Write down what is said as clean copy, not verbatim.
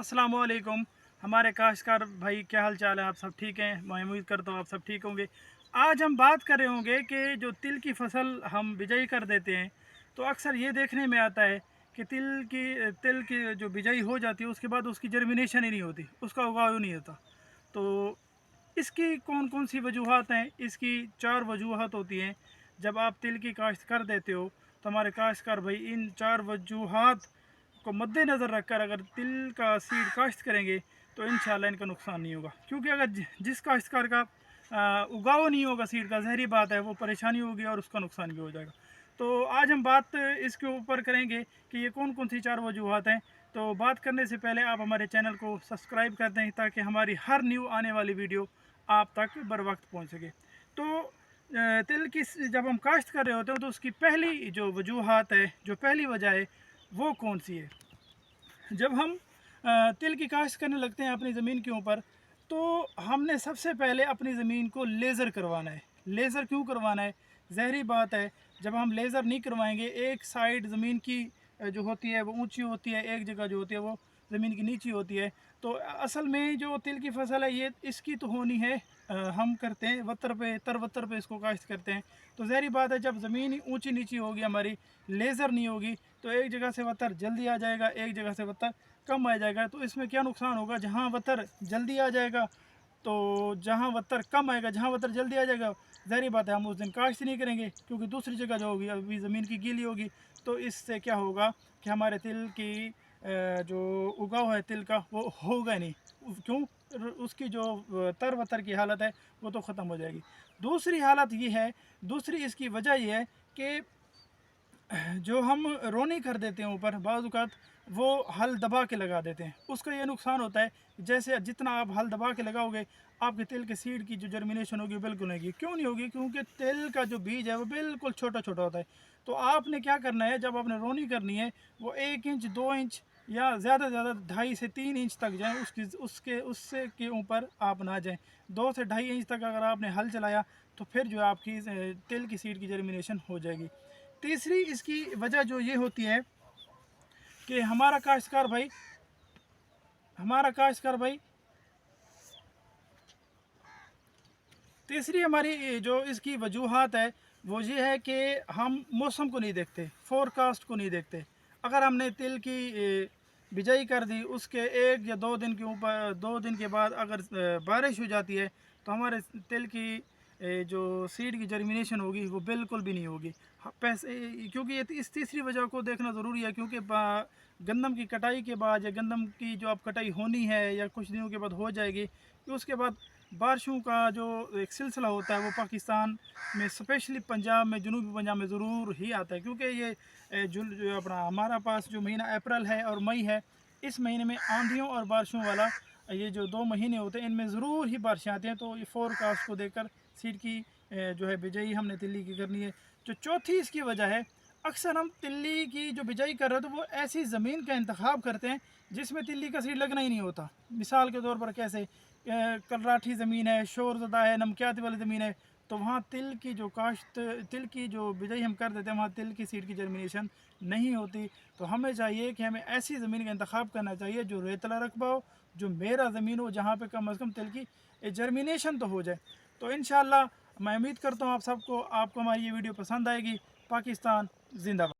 अस्सलामुअलैकुम। हमारे काश्तकार भाई, क्या हाल चाल है? आप सब ठीक हैं? मैं उम्मीद करता हूँ आप सब ठीक होंगे। आज हम बात कर रहे होंगे कि जो तिल की फसल हम बिजाई कर देते हैं, तो अक्सर ये देखने में आता है कि तिल की जो बिजाई हो जाती है उसके बाद उसकी जर्मिनेशन ही नहीं होती, उसका उगाव ही नहीं होता। तो इसकी कौन कौन सी वजूहत हैं? इसकी 4 वजूहत होती हैं। जब आप तिल की काश्त कर देते हो तो हमारे काश्तकार भाई इन 4 वजूहत को मद्देनज़र रखकर अगर तिल का सीड काश्त करेंगे तो इंशाल्लाह इनका नुकसान नहीं होगा। क्योंकि अगर जिस काश्तकार का उगाव नहीं होगा सीड का, ज़हरी बात है, वो परेशानी होगी और उसका नुकसान भी हो जाएगा। तो आज हम बात इसके ऊपर करेंगे कि ये कौन कौन सी 4 वजूहत हैं। तो बात करने से पहले आप हमारे चैनल को सब्सक्राइब कर दें ताकि हमारी हर न्यू आने वाली वीडियो आप तक बर वक्त पहुँच सके। तो तिल की जब हम काश्त कर रहे होते हैं तो उसकी पहली जो वजूहत है, जो पहली वजह है, वो कौन सी है? जब हम तिल की काश्त करने लगते हैं अपनी ज़मीन के ऊपर, तो हमने सबसे पहले अपनी ज़मीन को लेज़र करवाना है। लेज़र क्यों करवाना है? ज़ाहिरी बात है, जब हम लेज़र नहीं करवाएंगे, एक साइड ज़मीन की जो होती है वो ऊंची होती है, एक जगह जो होती है वो ज़मीन की नीची होती है। तो असल में जो तिल की फसल है ये इसकी तो होनी है, हम करते हैं वत्तर पे, तरवत्तर पे इसको काश्त करते हैं। तो ज़ाहिरी बात है, जब ज़मीन ऊंची नीची होगी हमारी, लेज़र नहीं होगी, तो एक जगह से वत्तर जल्दी आ जाएगा, एक जगह से वत्तर कम आ जाएगा। तो इसमें क्या नुकसान होगा? जहाँ वत्तर जल्दी आ जाएगा, तो जहाँ वत्तर कम आएगा, जहाँ वत्तर जल्दी आ जाएगा, ज़ाहिरी बात है हम उस दिन काश्त नहीं करेंगे, क्योंकि दूसरी जगह जो होगी अभी ज़मीन की गीली होगी। तो इससे क्या होगा कि हमारे तिल की जो उगाव है तिल का वो होगा नहीं। क्यों? उसकी जो तर वतर की हालत है वो तो ख़त्म हो जाएगी। दूसरी हालत ये है, दूसरी इसकी वजह ये है कि जो हम रोनी कर देते हैं ऊपर, बाज़ औक़ात वो हल दबा के लगा देते हैं। उसका ये नुकसान होता है, जैसे जितना आप हल दबा के लगाओगे, आपके तिल के सीड की जो जर्मिनेशन होगी बिल्कुल नहीं होगी। क्यों नहीं होगी? क्योंकि तिल का जो बीज है वो बिल्कुल छोटा छोटा होता है। तो आपने क्या करना है, जब आपने रोनी करनी है, वो 1 इंच 2 इंच या ज़्यादा से ज़्यादा 2.5 से 3 इंच तक जाएँ, उसकी उसके उससे के ऊपर आप ना जाएँ। 2 से 2.5 इंच तक अगर आपने हल चलाया तो फिर जो है आपकी तिल की सीड की जर्मिनेशन हो जाएगी। तीसरी इसकी वजह जो ये होती है कि हमारा काश्तकार भाई तीसरी हमारी जो इसकी वजूहत है वो ये है कि हम मौसम को नहीं देखते, फोरकास्ट को नहीं देखते। अगर हमने तिल की बिजाई कर दी, उसके 1 या 2 दिन के ऊपर, 2 दिन के बाद अगर बारिश हो जाती है, तो हमारे तिल की जो सीड की जर्मिनेशन होगी वो बिल्कुल भी नहीं होगी। पैसे, क्योंकि ये इस तीसरी वजह को देखना ज़रूरी है, क्योंकि गंदम की कटाई के बाद या गंदम की जो अब कटाई होनी है या कुछ दिनों के बाद हो जाएगी, तो उसके बाद बारिशों का जो एक सिलसिला होता है वो पाकिस्तान में, स्पेशली पंजाब में, जनूबी पंजाब में ज़रूर ही आता है। क्योंकि ये जो अपना हमारा पास जो महीना अप्रैल है और मई है, इस महीने में आंधियों और बारिशों वाला ये जो 2 महीने होते हैं, इनमें ज़रूर ही बारिशें आती हैं। तो ये फोरकास्ट को देखकर सीड की जो है बिजाई हमने तिल्ली की करनी है। जो चौथी इसकी वजह है, अक्सर हम तिल्ली की जो बिजाई कर रहे हैं तो वो ऐसी ज़मीन का इंतखाब करते हैं जिसमें तिल्ली का सीड लगना ही नहीं होता। मिसाल के तौर पर कैसे, कलराठी ज़मीन है, शोरज़दा है, नमकियाती वाली ज़मीन है, तो वहाँ तिल की जो बिजाई हम कर देते हैं, वहाँ तिल की सीड की जर्मिनेशन नहीं होती। तो हमें चाहिए कि हमें ऐसी ज़मीन का इंतखाब करना चाहिए जो रेतला रकबा हो, जो मेरा ज़मीन हो, जहाँ पे कम अज़ कम तिल की जर्मिनेशन तो हो जाए। तो इंशाल्लाह मैं उम्मीद करता हूँ आपको हमारी ये वीडियो पसंद आएगी। पाकिस्तान ज़िंदाबाद।